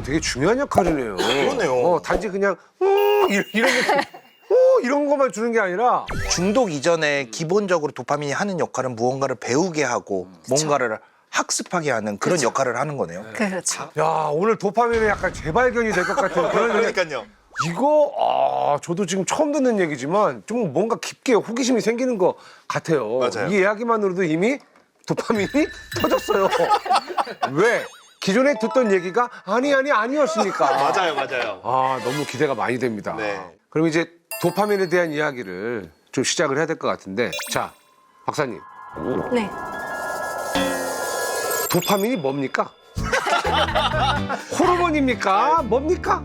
되게 중요한 역할이네요. 그러네요. 단지 그냥 이런 것만 주는 게 아니라 중독 이전에 기본적으로 도파민이 하는 역할은 무언가를 배우게 하고 뭔가를 학습하게 하는 그런 역할을 하는 거네요. 그렇죠. 야 오늘 도파민의 약간 재발견이 될 것 같은 그런 그러니까요. 이거 저도 지금 처음 듣는 얘기지만 좀 뭔가 깊게 호기심이 생기는 것 같아요. 맞아요. 이 이야기만으로도 이미 도파민이 터졌어요. 왜? 기존에 듣던 얘기가 아니었으니까. 맞아요. 너무 기대가 많이 됩니다. 네. 그럼 이제 도파민에 대한 이야기를 좀 시작을 해야 될 것 같은데, 자 박사님, 네. 도파민이 뭡니까? 호르몬입니까? 뭡니까?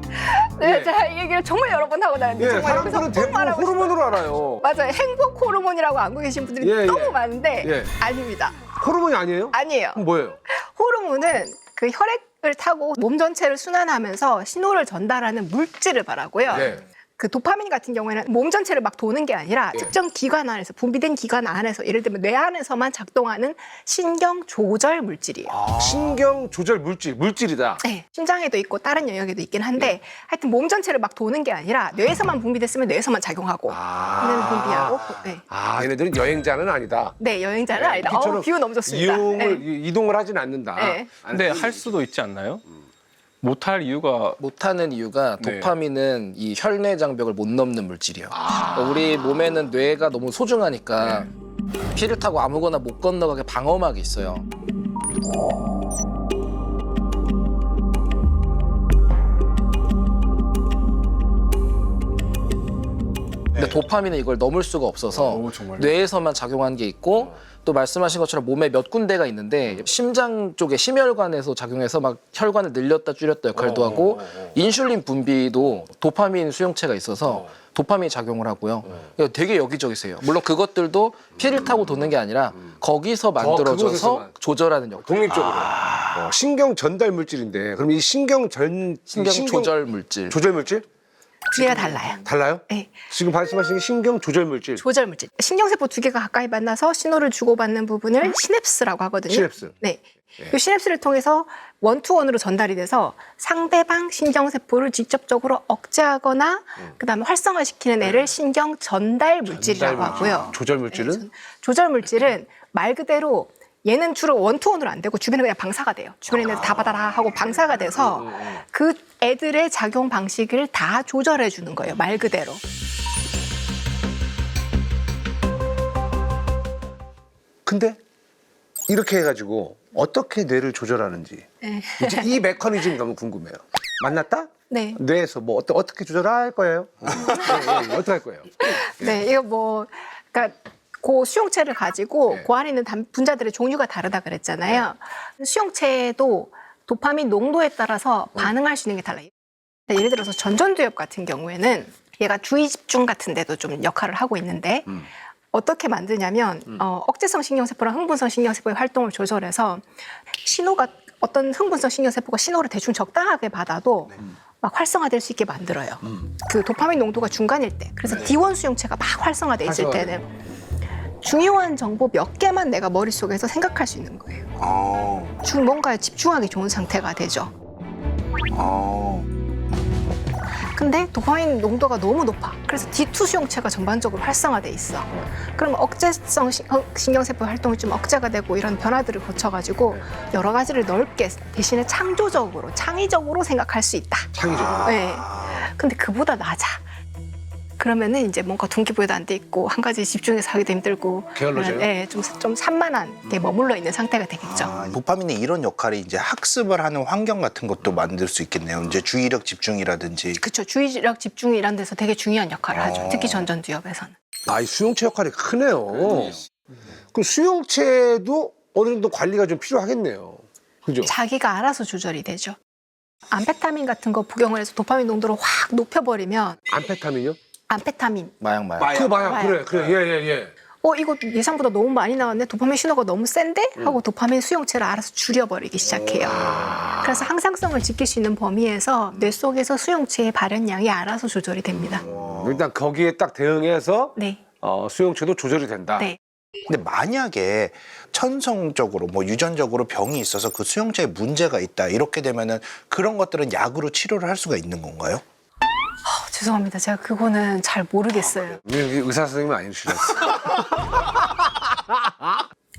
네, 예. 제가 이 얘기를 정말 여러 번 하고 다녔는데 예, 정말 여기서 사람들은 꼭 대부분 말하고 싶어요. 호르몬으로 알아요. 맞아요. 행복 호르몬이라고 알고 계신 분들이 예, 너무 예. 많은데 예. 아닙니다. 호르몬이 아니에요? 아니에요. 그럼 뭐예요? 호르몬은 그 혈액을 타고 몸 전체를 순환하면서 신호를 전달하는 물질을 말하고요. 네. 그 도파민 같은 경우에는 몸 전체를 막 도는 게 아니라 예. 특정 기관 안에서 분비된 기관 안에서 예를 들면 뇌 안에서만 작동하는 신경 조절 물질이에요. 신경 조절 물질이다. 네, 심장에도 있고 다른 영역에도 있긴 한데 하여튼 몸 전체를 막 도는 게 아니라 뇌에서만 분비됐으면 뇌에서만 작용하고 뇌는 분비하고 네. 얘네들은 여행자는 아니다. 네, 여행자는 네, 아니다. 우리처럼 비유 너무 좋습니다. 이동을 하진 않는다. 네. 근데 할 수도 있지 않나요? 못할 이유가 못하는 이유가 네. 도파민은 이 혈내 장벽을 못 넘는 물질이에요. 우리 몸에는 뇌가 너무 소중하니까 피를 타고 아무거나 못 건너가게 방어막이 있어요. 근데 도파민은 이걸 넘을 수가 없어서 정말요? 뇌에서만 작용하는 게 있고 또 말씀하신 것처럼 몸에 몇 군데가 있는데 심장 쪽에 심혈관에서 작용해서 막 혈관을 늘렸다 줄였다 역할도 하고 인슐린 분비도 도파민 수용체가 있어서 도파민이 작용을 하고요. 그러니까 되게 여기저기세요. 물론 그것들도 피를 타고 도는 게 아니라 거기서 만들어져서 그곳에서만. 조절하는 역할. 독립적으로. 신경 전달 물질인데 그럼 이 신경 조절 물질. 조절 물질 두 개가 달라요. 달라요? 네. 지금 말씀하신 게 신경 조절 물질. 조절 물질. 신경세포 두 개가 가까이 만나서 신호를 주고받는 부분을 시냅스라고 하거든요. 시냅스. 네. 이 시냅스를 통해서 원투원으로 전달이 돼서 상대방 신경세포를 직접적으로 억제하거나 그다음에 활성화시키는 애를 신경 전달 물질이라고 하고요. 조절 물질은 네, 조절 물질은 말 그대로 얘는 주로 원투원으로 안 되고 주변에 그냥 방사가 돼요. 주변에 있는 애들 다 받아라 하고 방사가 돼서 그 애들의 작용 방식을 다 조절해 주는 거예요. 말 그대로. 근데 이렇게 해가지고 어떻게 뇌를 조절하는지 네. 이제 이 메커니즘이 너무 궁금해요. 만났다? 네. 뇌에서 뭐 어떻게 조절할 거예요? 네, 어떻게 할 거예요? 네, 이거 뭐, 그러니까 그 수용체를 가지고 네. 그 안에 있는 분자들의 종류가 다르다 그랬잖아요. 수용체도 도파민 농도에 따라서 반응할 수 있는 게 달라요. 예를 들어서 전전두엽 같은 경우에는 얘가 주의 집중 같은 데도 좀 역할을 하고 있는데 어떻게 만드냐면 억제성 신경세포랑 흥분성 신경세포의 활동을 조절해서 신호가 어떤 흥분성 신경세포가 신호를 대충 적당하게 받아도 막 활성화될 수 있게 만들어요. 그 도파민 농도가 중간일 때. 그래서 D1 수용체가 막 활성화돼 있을 때는 중요한 정보 몇 개만 내가 머릿속에서 생각할 수 있는 거예요. 뭔가에 집중하기 좋은 상태가 되죠. 근데 도파민 농도가 너무 높아. 그래서 D2 수용체가 전반적으로 활성화돼 있어. 그러면 억제성 신경세포 활동이 좀 억제가 되고 이런 변화들을 거쳐가지고 여러 가지를 넓게 대신에 창의적으로 생각할 수 있다. 창의적으로. 네. 근데 그보다 낮아. 그러면은 이제 뭔가 동기부여도 안 돼 있고 한 가지 집중해서 하기도 힘들고 게을러져요? 네, 좀 산만한 게 머물러 있는 상태가 되겠죠. 도파민의 이런 역할이 이제 학습을 하는 환경 같은 것도 만들 수 있겠네요. 이제 주의력 집중이라든지. 그렇죠. 주의력 집중 이런 데서 되게 중요한 역할을 하죠. 특히 전전두엽에서는. 이 수용체 역할이 크네요. 그럼 수용체도 어느 정도 관리가 좀 필요하겠네요. 그죠? 자기가 알아서 조절이 되죠. 암페타민 같은 거 복용을 해서 도파민 농도를 확 높여버리면 암페타민요? 암페타민. 마약. 그 마약. 마약. 그래. 예. 이거 예상보다 너무 많이 나왔네. 도파민 신호가 너무 센데? 하고 도파민 수용체를 알아서 줄여버리기 시작해요. 그래서 항상성을 지킬 수 있는 범위에서 뇌 속에서 수용체의 발현량이 알아서 조절이 됩니다. 일단 거기에 딱 대응해서 네. 수용체도 조절이 된다. 네. 근데 만약에 천성적으로 뭐 유전적으로 병이 있어서 그 수용체에 문제가 있다 이렇게 되면은 그런 것들은 약으로 치료를 할 수가 있는 건가요? 죄송합니다. 제가 그거는 잘 모르겠어요. 의사 선생님은 아니시라서.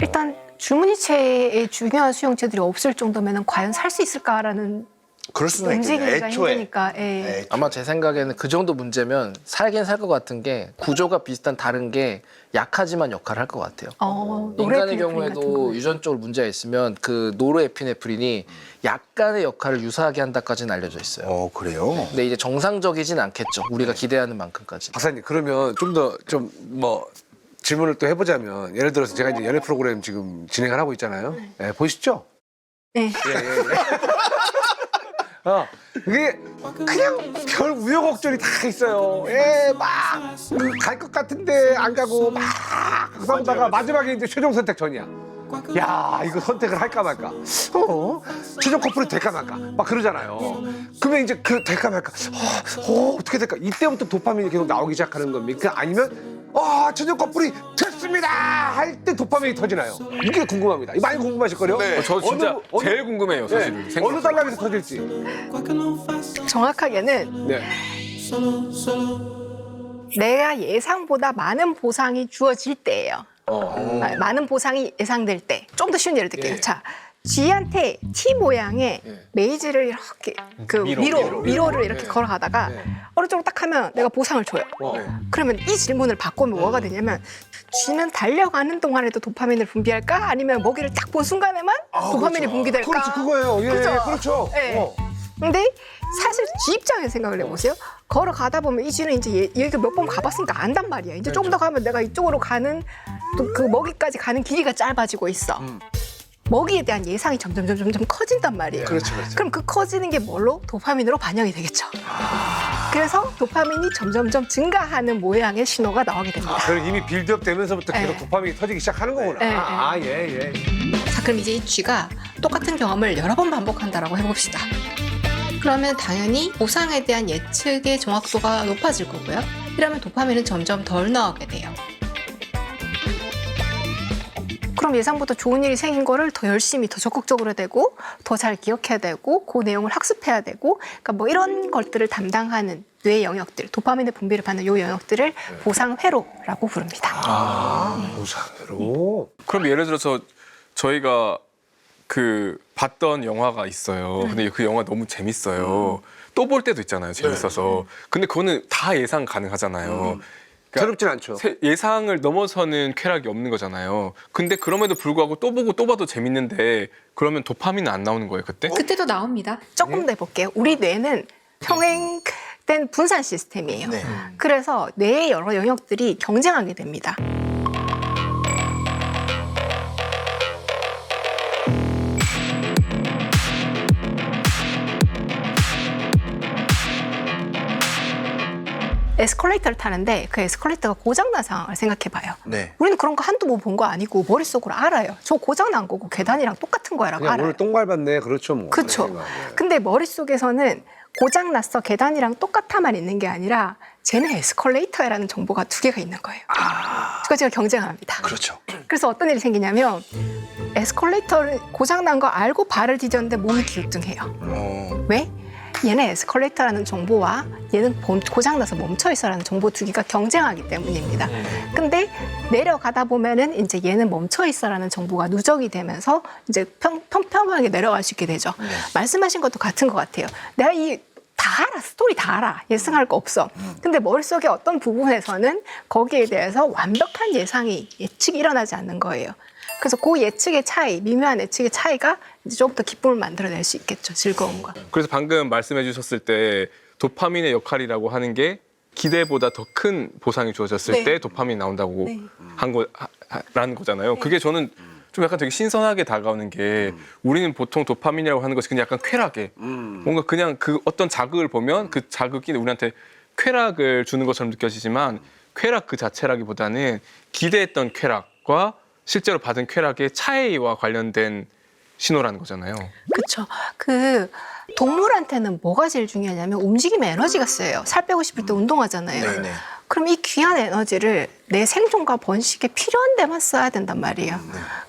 일단 주문이체에 중요한 수용체들이 없을 정도면 과연 살 수 있을까라는 그럴 수는 움직이기가 있겠네요. 애초에. 힘드니까. 예. 아마 제 생각에는 그 정도 문제면 살긴 살 것 같은 게 구조가 비슷한 다른 게 약하지만 역할을 할 것 같아요. 인간의 노르에피네프린 같은 경우에도 거. 유전적으로 문제가 있으면 그 노르에피네프린이 약간의 역할을 유사하게 한다까지는 알려져 있어요. 그래요? 근데 이제 정상적이진 않겠죠. 우리가 기대하는 만큼까지. 박사님 그러면 좀 더 좀 뭐 질문을 또 해보자면 예를 들어서 제가 이제 연애 프로그램 지금 진행을 하고 있잖아요. 예, 보시죠? 네. 그게 그냥 별 우여곡절이 다 있어요. 예, 막 갈 것 같은데 안 가고 막 싸우다가 마지막에 이제 최종 선택 전이야. 야, 이거 선택을 할까 말까. 최종 커플이 될까 말까. 막 그러잖아요. 그러면 이제 그 될까 말까. 어떻게 될까. 이때부터 도파민이 계속 나오기 시작하는 겁니까? 아니면 최종 커플이 됐습니다 할 때 도파민이 터지나요? 이게 궁금합니다. 이거 많이 궁금하실걸요? 네. 저 진짜 제일 궁금해요, 사실. 네, 어느 단락에서 터질지. 정확하게는 네. 내가 예상보다 많은 보상이 주어질 때예요. 많은 보상이 예상될 때. 좀 더 쉬운 예를 들게요. 예. 자, G한테 T 모양의 메이즈를 이렇게 그 미로를 이렇게 걸어가다가 오른쪽으로 딱 하면 내가 보상을 줘요. 그러면 이 질문을 바꾸면 뭐가 되냐면 G는 달려가는 동안에도 도파민을 분비할까? 아니면 먹이를 딱 본 순간에만 도파민이 분비될까? 그렇지, 그거예요. 예, 그죠? 그렇죠. 네. 근데 사실 G 입장에서 생각을 해보세요. 걸어가다 보면 이 G는 이제 얘가 몇 번 가봤으니까 안단 말이야. 이제 조금 더 가면 내가 이쪽으로 가는 또 그 먹이까지 가는 길이가 짧아지고 있어. 먹이에 대한 예상이 점점 커진단 말이에요. 그렇죠. 그럼 그 커지는 게 뭘로? 도파민으로 반영이 되겠죠. 그래서 도파민이 점점 증가하는 모양의 신호가 나오게 됩니다. 그럼 이미 빌드업 되면서부터 계속 네. 도파민이 터지기 시작하는 거구나. 네, 예. 자, 그럼 이제 이 G가 똑같은 경험을 여러 번 반복한다라고 해봅시다. 그러면 당연히 보상에 대한 예측의 정확도가 높아질 거고요. 이러면 도파민은 점점 덜 나오게 돼요. 그럼 예상보다 좋은 일이 생긴 거를 더 열심히, 더 적극적으로 되고, 더 잘 기억해야 되고, 그 내용을 학습해야 되고, 그러니까 뭐 이런 것들을 담당하는 뇌의 영역들, 도파민의 분비를 받는 요 영역들을 보상회로라고 부릅니다. 보상으로. 그럼 예를 들어서 저희가 그 봤던 영화가 있어요. 근데 그 영화 너무 재밌어요. 또 볼 때도 있잖아요. 재밌어서. 근데 그거는 다 예상 가능하잖아요. 새롭진 않죠. 예상을 넘어서는 쾌락이 없는 거잖아요. 근데 그럼에도 불구하고 또 보고 또 봐도 재밌는데 그러면 도파민은 안 나오는 거예요, 그때? 그때도 나옵니다. 조금 더 해볼게요. 우리 뇌는 평행된 분산 시스템이에요. 네. 그래서 뇌의 여러 영역들이 경쟁하게 됩니다. 에스컬레이터를 타는데 그 에스컬레이터가 고장난 상황을 생각해봐요. 네. 우리는 그런 거 한두 번 본 거 아니고 머릿속으로 알아요. 저 고장난 거고 계단이랑 똑같은 거라고 그냥 알아요. 오늘 똥 밟았네. 그렇죠, 뭐. 그렇죠. 네. 근데 머릿속에서는 고장났어, 계단이랑 똑같아만 있는 게 아니라 쟤는 에스컬레이터라는 정보가 두 개가 있는 거예요. 두 가지가 경쟁을 합니다. 그렇죠. 그래서 어떤 일이 생기냐면 에스컬레이터를 고장난 거 알고 발을 디뎠는데 몸이 기우뚱해요. 왜? 얘는 에스컬레이터라는 정보와 얘는 고장나서 멈춰있어라는 정보 두 개가 경쟁하기 때문입니다. 근데 내려가다 보면은 이제 얘는 멈춰있어라는 정보가 누적이 되면서 이제 평평하게 내려갈 수 있게 되죠. 말씀하신 것도 같은 것 같아요. 내가 다 알아, 스토리 다 알아. 예상할 거 없어. 근데 머릿속에 어떤 부분에서는 거기에 대해서 완벽한 예측이 일어나지 않는 거예요. 그래서 그 예측의 차이, 미묘한 예측의 차이가 이제 조금 더 기쁨을 만들어낼 수 있겠죠. 즐거움과. 그래서 방금 말씀해 주셨을 때 도파민의 역할이라고 하는 게 기대보다 더 큰 보상이 주어졌을 네. 때 도파민이 나온다고 네. 라는 거잖아요. 그게 저는 좀 약간 되게 신선하게 다가오는 게 우리는 보통 도파민이라고 하는 것이 그냥 약간 쾌락에 뭔가 그냥 그 어떤 자극을 보면 그 자극이 우리한테 쾌락을 주는 것처럼 느껴지지만 쾌락 그 자체라기보다는 기대했던 쾌락과 실제로 받은 쾌락의 차이와 관련된 신호라는 거잖아요. 그렇죠. 그 동물한테는 뭐가 제일 중요하냐면 움직임의 에너지가 쓰여요. 살 빼고 싶을 때 운동하잖아요. 네네. 그럼 이 귀한 에너지를 내 생존과 번식에 필요한 데만 써야 된단 말이에요.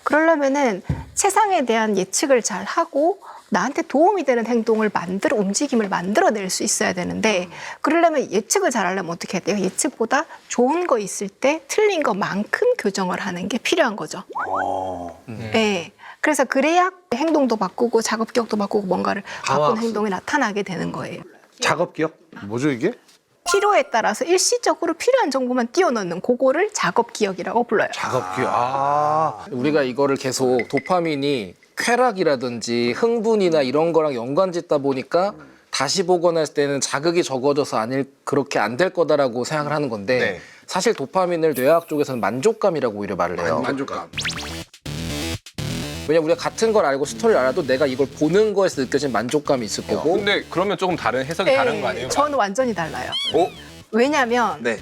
그러려면은 세상에 대한 예측을 잘 하고 나한테 도움이 되는 행동을 움직임을 만들어낼 수 있어야 되는데, 그러려면 예측을 잘 하려면 어떻게 해야 돼요? 예측보다 좋은 거 있을 때 틀린 것만큼 교정을 하는 게 필요한 거죠. 네. 그래서 그래야 행동도 바꾸고 작업 기억도 바꾸고 뭔가를 바꾼 행동이 나타나게 되는 거예요. 작업 기억? 뭐죠 이게? 필요에 따라서 일시적으로 필요한 정보만 띄워넣는 그거를 작업 기억이라고 불러요. 작업 기억. 아. 우리가 이거를 계속 도파민이 쾌락이라든지 흥분이나 이런 거랑 연관짓다 보니까 다시 보거나 했을 때는 자극이 적어져서 그렇게 안 될 거다라고 생각을 하는 건데, 네. 사실 도파민을 뇌학 쪽에서는 만족감이라고 오히려 말을 해요. 만족감. 왜냐면 우리가 같은 걸 알고 스토리를 알아도 내가 이걸 보는 거에서 느껴진 만족감이 있을 거고. 근데 그러면 조금 다른 해석이 다른 거 아니에요? 저는 완전히 달라요. 오? 왜냐하면 네.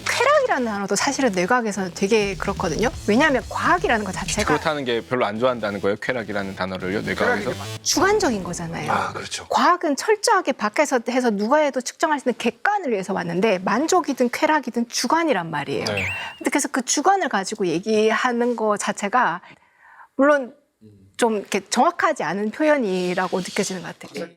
쾌락이라는 단어도 사실은 뇌과학에서는 되게 그렇거든요. 왜냐하면 과학이라는 것 자체가 그렇다는 게 별로 안 좋아한다는 거예요? 쾌락이라는 단어를요? 뇌과학에서? 주관적인 거잖아요. 아, 그렇죠. 과학은 철저하게 밖에서 해서 누가 해도 측정할 수 있는 객관을 위해서 왔는데, 만족이든 쾌락이든 주관이란 말이에요. 네. 근데 그래서 그 주관을 가지고 얘기하는 거 자체가 물론 좀 이렇게 정확하지 않은 표현이라고 느껴지는 것 같아요.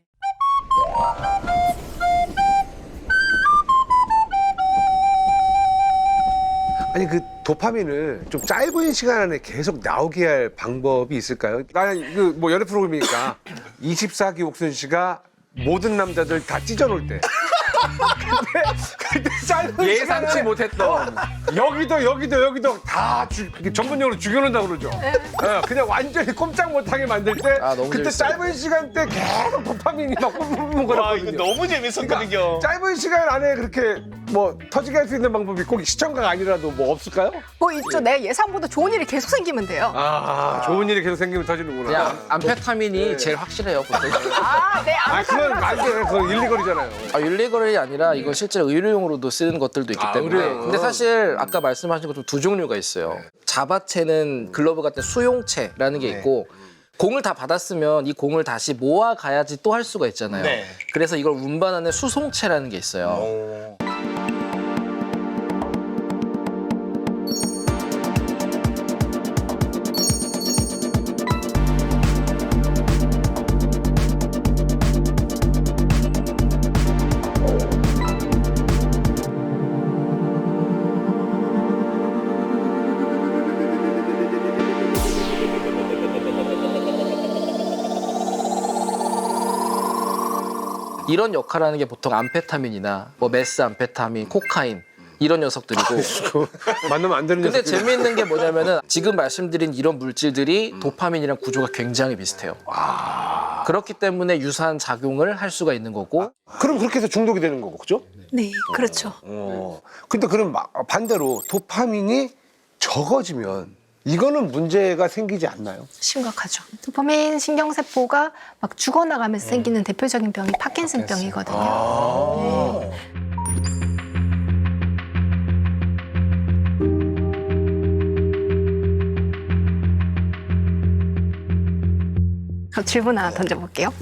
아니 그 도파민을 좀 짧은 시간 안에 계속 나오게 할 방법이 있을까요? 나는 그 뭐 연애 프로그램이니까 24기 옥순 씨가 모든 남자들 다 찢어놓을 때. 그때 짧은 예상치 시간에 못했던. 여기도 다 전문용어로 죽여놓는다고 그러죠. 그냥 완전히 꼼짝 못하게 만들 때 아, 너무 그때 재밌어요. 짧은 시간대 계속 도파민이 막 뿜뿜 거렸거든요. 너무 재밌었거든요. 그러니까 짧은 시간 안에 그렇게 뭐 터지게 할 수 있는 방법이 꼭 시청자가 아니라도 뭐 없을까요? 뭐 있죠. 내 예상보다 좋은 일이 계속 생기면 돼요. 아, 좋은 일이 계속 생기면 터지는구나. 그냥 암페타민이 제일 확실해요. 보통. 네, 그건 안 돼. 그건 일리거리잖아요. 일리거리 아니라 이건 실제로 의료용으로도 쓰는 것들도 있기 때문에. 의료용. 근데 사실 아까 말씀하신 것처럼 두 종류가 있어요. 자바체는 글러브 같은 수용체라는 게 있고, 공을 다 받았으면 이 공을 다시 모아 가야지 또 할 수가 있잖아요. 네. 그래서 이걸 운반하는 수송체라는 게 있어요. 이런 역할을 하는 게 보통 암페타민이나 뭐 메스암페타민, 코카인 이런 녀석들이고. 만나면 안 되는 근데 녀석들이. 재미있는 게 뭐냐면은 지금 말씀드린 이런 물질들이 도파민이랑 구조가 굉장히 비슷해요. 그렇기 때문에 유사한 작용을 할 수가 있는 거고. 그럼 그렇게 해서 중독이 되는 거고, 그죠? 네, 그렇죠. 근데 그럼 반대로 도파민이 적어지면 이거는 문제가 생기지 않나요? 심각하죠. 도파민 신경세포가 막 죽어나가면서 생기는 대표적인 병이 파킨슨병이거든요. 네. 질문 하나 던져볼게요.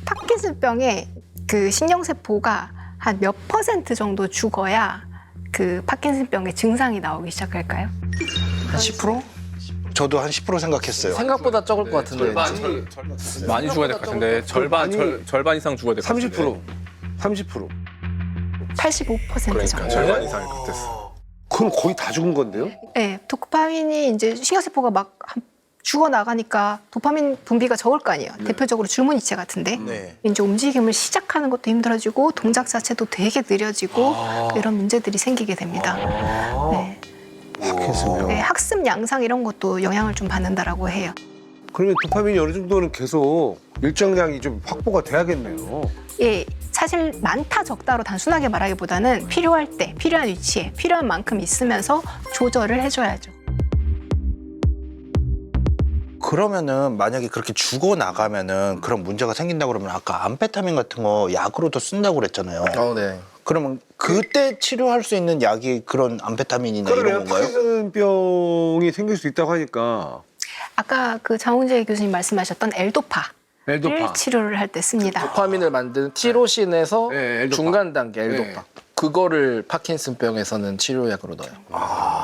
파킨슨병의 그 신경세포가 한 몇 % 정도 죽어야 그 파킨슨병의 증상이 나오기 시작할까요? 한 10%? 저도 한 10% 생각했어요. 생각보다 적을 것 같은데. 많이 죽어야 될 것 같은데 절반 이상 죽어야 될 것 같은데. 30%. 85% 정도. 절반 이상일 것 같았어. 그럼 거의 다 죽은 건데요? 네, 도파민이 이제 신경세포가 막 죽어 나가니까 도파민 분비가 적을 거 아니에요. 대표적으로 줄무늬체 같은데 네. 이제 움직임을 시작하는 것도 힘들어지고 동작 자체도 되게 느려지고 이런 문제들이 생기게 됩니다. 네. 파킨슨병. 네, 학습 양상 이런 것도 영향을 좀 받는다라고 해요. 그러면 도파민이 어느 정도는 계속 일정량이 좀 확보가 돼야겠네요. 예, 사실 많다 적다로 단순하게 말하기보다는 필요할 때, 필요한 위치에, 필요한 만큼 있으면서 조절을 해줘야죠. 그러면은 만약에 그렇게 죽어 나가면은 그런 문제가 생긴다 그러면 아까 암페타민 같은 거 약으로도 쓴다고 그랬잖아요. 네. 그러면 그때 치료할 수 있는 약이 그런 암페타민이나 이런 그러면 건가요? 파킨슨병이 생길 수 있다고 하니까 아까 그 장훈재 교수님 말씀하셨던 엘도파를 엘도파. 치료를 할 때 씁니다. 도파민을 만드는 티로신에서 네, 엘도파. 중간 단계 엘도파. 그거를 파킨슨병에서는 치료약으로 넣어요.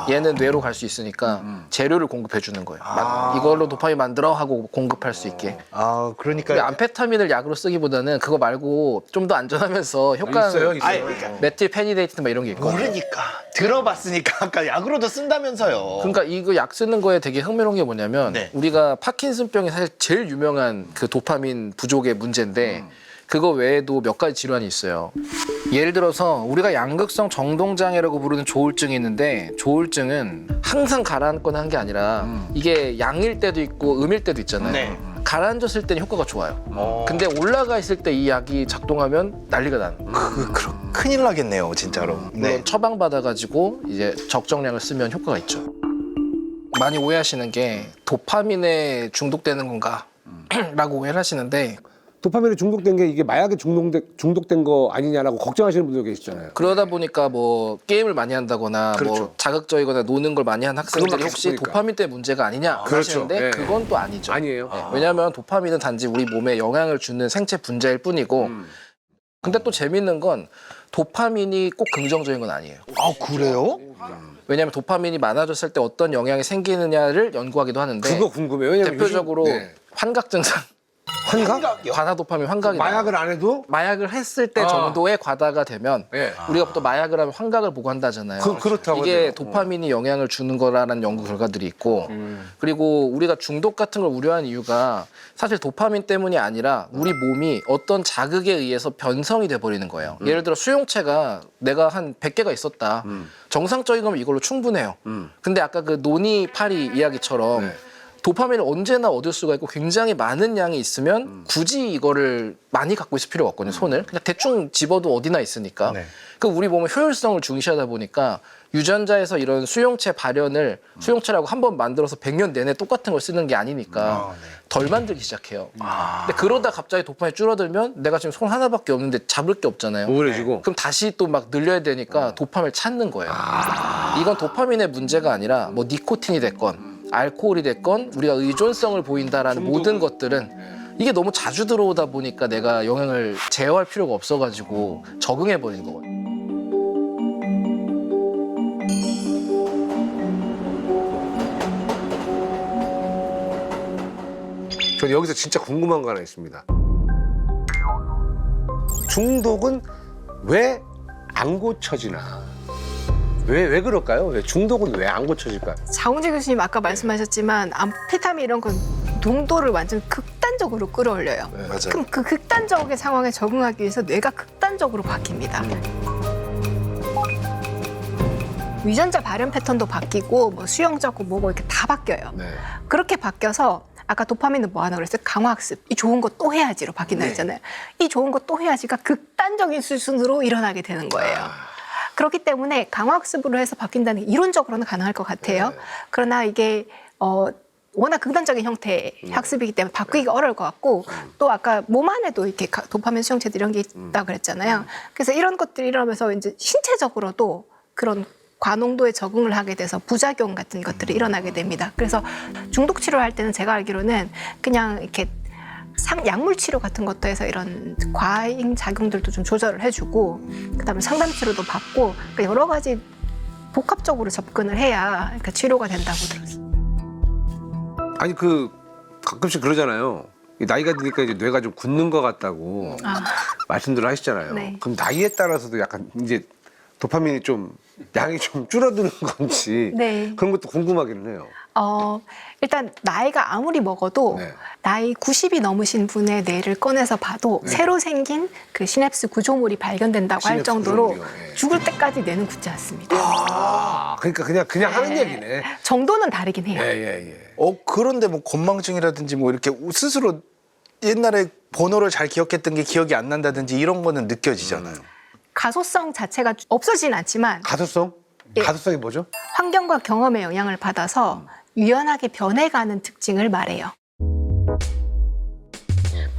얘는 뇌로 갈 수 있으니까 재료를 공급해 주는 거예요. 이걸로 도파민 만들어 하고 공급할 수 있게. 아, 근데 그러니까 암페타민을 약으로 쓰기보다는 그거 말고 좀 더 안전하면서 효과는 있어요. 아니, 그러니까 메틸페니데이트 막 이런 게 있거든요. 모르니까 들어봤으니까 아까 약으로도 쓴다면서요. 그러니까 이거 약 쓰는 거에 되게 흥미로운 게 뭐냐면 네. 우리가 파킨슨병이 사실 제일 유명한 그 도파민 부족의 문제인데 그거 외에도 몇 가지 질환이 있어요. 예를 들어서 우리가 양극성 정동장애라고 부르는 조울증이 있는데 조울증은 항상 가라앉거나 한 게 아니라 이게 양일 때도 있고 음일 때도 있잖아요. 네. 가라앉았을 때는 효과가 좋아요. 근데 올라가 있을 때 이 약이 작동하면 난리가 나는 거예요. 큰일 나겠네요, 진짜로. 물론 처방 받아가지고 이제 적정량을 쓰면 효과가 있죠. 많이 오해하시는 게 도파민에 중독되는 건가? 라고 오해를 하시는데 도파민에 중독된 게 이게 마약에 중독된 거 아니냐라고 걱정하시는 분들 계시잖아요. 그러다 보니까 뭐 게임을 많이 한다거나 그렇죠. 뭐 자극적이거나 노는 걸 많이 한 학생들이 그것만 혹시 계속 보니까. 도파민 때문에 문제가 아니냐 그렇죠. 하시는데 예. 그건 또 아니죠. 아니에요. 네, 왜냐하면 도파민은 단지 우리 몸에 영향을 주는 생체 분자일 뿐이고 근데 또 재밌는 건 도파민이 꼭 긍정적인 건 아니에요. 아, 그래요? 왜냐하면 도파민이 많아졌을 때 어떤 영향이 생기느냐를 연구하기도 하는데 그거 궁금해요. 왜냐면 대표적으로 요즘- 네. 환각 증상, 환각? 과다 도파민 환각이 나와요. 마약을 안 해도 마약을 했을 때 정도의 과다가 되면 예. 우리가 보통 마약을 하면 환각을 보고 한다잖아요. 그렇다고 이게 하네요. 도파민이 영향을 주는 거라는 연구 결과들이 있고 그리고 우리가 중독 같은 걸 우려한 이유가 사실 도파민 때문이 아니라 우리 몸이 어떤 자극에 의해서 변성이 돼버리는 거예요. 예를 들어 수용체가 내가 한 100개가 있었다. 정상적인 거면 이걸로 충분해요. 근데 아까 그 노니 파리 이야기처럼 네. 도파민을 언제나 얻을 수가 있고 굉장히 많은 양이 있으면 굳이 이거를 많이 갖고 있을 필요가 없거든요. 손을 그냥 대충 집어도 어디나 있으니까. 네. 그 우리 몸은 효율성을 중시하다 보니까 유전자에서 이런 수용체 발현을 수용체라고 한 번 만들어서 100년 내내 똑같은 걸 쓰는 게 아니니까 덜 만들기 시작해요. 근데 그러다 갑자기 도파민이 줄어들면 내가 지금 손 하나밖에 없는데 잡을 게 없잖아요. 우울해지고. 그럼 다시 또 막 늘려야 되니까 도파민을 찾는 거예요. 이건 도파민의 문제가 아니라 뭐 니코틴이 됐건 알코올이 됐건 우리가 의존성을 보인다라는 모든 것들은 이게 너무 자주 들어오다 보니까 내가 영향을 제어할 필요가 없어가지고 적응해 버리는 거거든요. 저는 여기서 진짜 궁금한 거 하나 있습니다. 중독은 왜 안 고쳐지나? 왜 그럴까요? 왜 중독은 왜 안 고쳐질까요? 장훈재 교수님 아까 말씀하셨지만 암페타민 이런 건 농도를 완전 극단적으로 끌어올려요. 맞아요. 그럼 그 극단적인 상황에 적응하기 위해서 뇌가 극단적으로 바뀝니다. 유전자 발현 패턴도 바뀌고 뭐 수용자고 뭐고 이렇게 다 바뀌어요. 네. 그렇게 바뀌어서 아까 도파민은 뭐 하나 그랬어요? 강화학습. 이 좋은 거 또 해야지로 바뀐다 했잖아요. 이 좋은 거 또 해야지가 극단적인 수순으로 일어나게 되는 거예요. 그렇기 때문에 강화학습으로 해서 바뀐다는 게 이론적으로는 가능할 것 같아요. 그러나 이게 워낙 극단적인 형태의 학습이기 때문에 바꾸기가 어려울 것 같고 또 아까 몸 안에도 이렇게 도파민 수용체들 이런 게 있다 그랬잖아요. 그래서 이런 것들이 일어나면서 이제 신체적으로도 그런 과농도에 적응을 하게 돼서 부작용 같은 것들이 일어나게 됩니다. 그래서 중독 치료할 때는 제가 알기로는 그냥 이렇게 약물 치료 같은 것도 해서 이런 과잉 작용들도 좀 조절을 해주고 그다음에 상담 치료도 받고 그러니까 여러 가지 복합적으로 접근을 해야 그러니까 치료가 된다고 들었어요. 아니 가끔씩 그러잖아요. 이 나이가 드니까 이제 뇌가 좀 굳는 것 같다고 말씀들 하시잖아요. 네. 그럼 나이에 따라서도 약간 이제 도파민이 좀 양이 좀 줄어드는 건지 네. 그런 것도 궁금하기는 해요. 일단 나이가 아무리 먹어도 네. 나이 90이 넘으신 분의 뇌를 꺼내서 봐도 새로 생긴 그 시냅스 구조물이 발견된다고 할 시냅스 정도로 구조물이요. 예. 죽을 때까지 뇌는 굳지 않습니다. 그러니까 그냥 하는 얘기네. 정도는 다르긴 해요. 예. 그런데 뭐 건망증이라든지 뭐 이렇게 스스로 옛날에 번호를 잘 기억했던 게 기억이 안 난다든지 이런 거는 느껴지잖아요. 가소성 자체가 없어지진 않지만 가소성? 예. 가소성이 뭐죠? 환경과 경험의 영향을 받아서 유연하게 변해가는 특징을 말해요.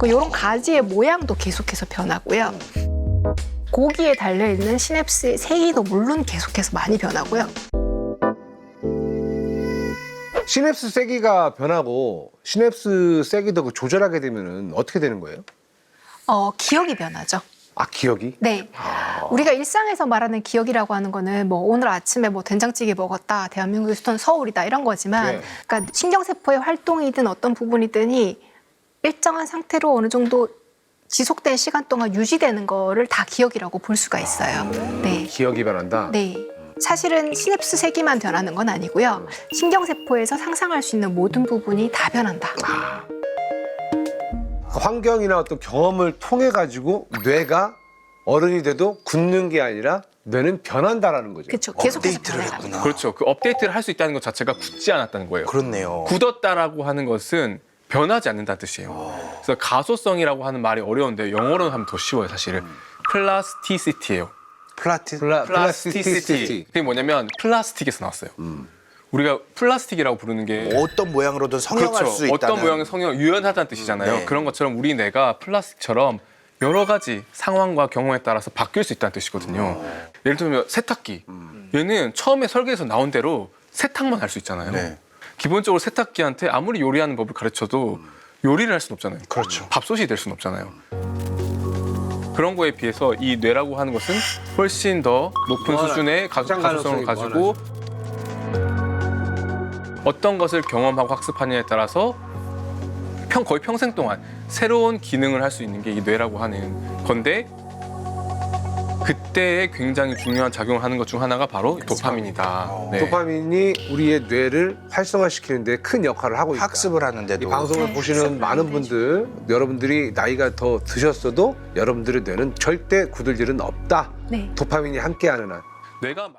이런 가지의 모양도 계속해서 변하고요. 고기에 달려있는 시냅스의 세기도 물론 계속해서 많이 변하고요. 시냅스 세기가 변하고 시냅스 세기도 조절하게 되면은 어떻게 되는 거예요? 기억이 변하죠. 아, 기억이? 네. 우리가 일상에서 말하는 기억이라고 하는 거는 뭐 오늘 아침에 뭐 된장찌개 먹었다, 대한민국의 수도는 서울이다 이런 거지만 네. 그러니까 신경세포의 활동이든 어떤 부분이든이 일정한 상태로 어느 정도 지속된 시간 동안 유지되는 거를 다 기억이라고 볼 수가 있어요. 네. 기억이 변한다? 네. 사실은 시냅스 세기만 변하는 건 아니고요. 신경세포에서 상상할 수 있는 모든 부분이 다 변한다. 환경이나 어떤 경험을 통해 가지고 뇌가 어른이 돼도 굳는 게 아니라 뇌는 변한다라는 거죠. 그렇죠. 계속해서 업데이트를 변해갑니다. 했구나. 그렇죠. 그 업데이트를 할 수 있다는 것 자체가 굳지 않았다는 거예요. 그렇네요. 굳었다라고 하는 것은 변하지 않는다는 뜻이에요. 그래서 가소성이라고 하는 말이 어려운데 영어로는 하면 더 쉬워요, 사실은. 플라스티시티예요. 플라스티시티. 그게 뭐냐면 플라스틱에서 나왔어요. 우리가 플라스틱이라고 부르는 게 어떤 모양으로든 성형할 그렇죠. 수 있다는. 어떤 모양의 성형 유연하다는 뜻이잖아요. 네. 그런 것처럼 우리 뇌가 플라스틱처럼 여러 가지 상황과 경우에 따라서 바뀔 수 있다는 뜻이거든요. 예를 들면 세탁기. 얘는 처음에 설계에서 나온 대로 세탁만 할 수 있잖아요. 네. 기본적으로 세탁기한테 아무리 요리하는 법을 가르쳐도 요리를 할 수는 없잖아요. 그렇죠. 밥솥이 될 수는 없잖아요. 그런 거에 비해서 이 뇌라고 하는 것은 훨씬 더 높은 무한한 수준의 확장 가소성을 가능성이 가지고 어떤 것을 경험하고 학습하느냐에 따라서 거의 평생 동안 새로운 기능을 할 수 있는 게 이 뇌라고 하는 건데 그때에 굉장히 중요한 작용을 하는 것 중 하나가 바로 도파민이다. 네. 도파민이 우리의 뇌를 활성화시키는 데 큰 역할을 하고 있다. 학습을 이 하는데도 방송을 보시는 많은 분들, 여러분들이 나이가 더 드셨어도 여러분들의 뇌는 절대 굳을 일은 없다. 네. 도파민이 함께하는 한. 뇌가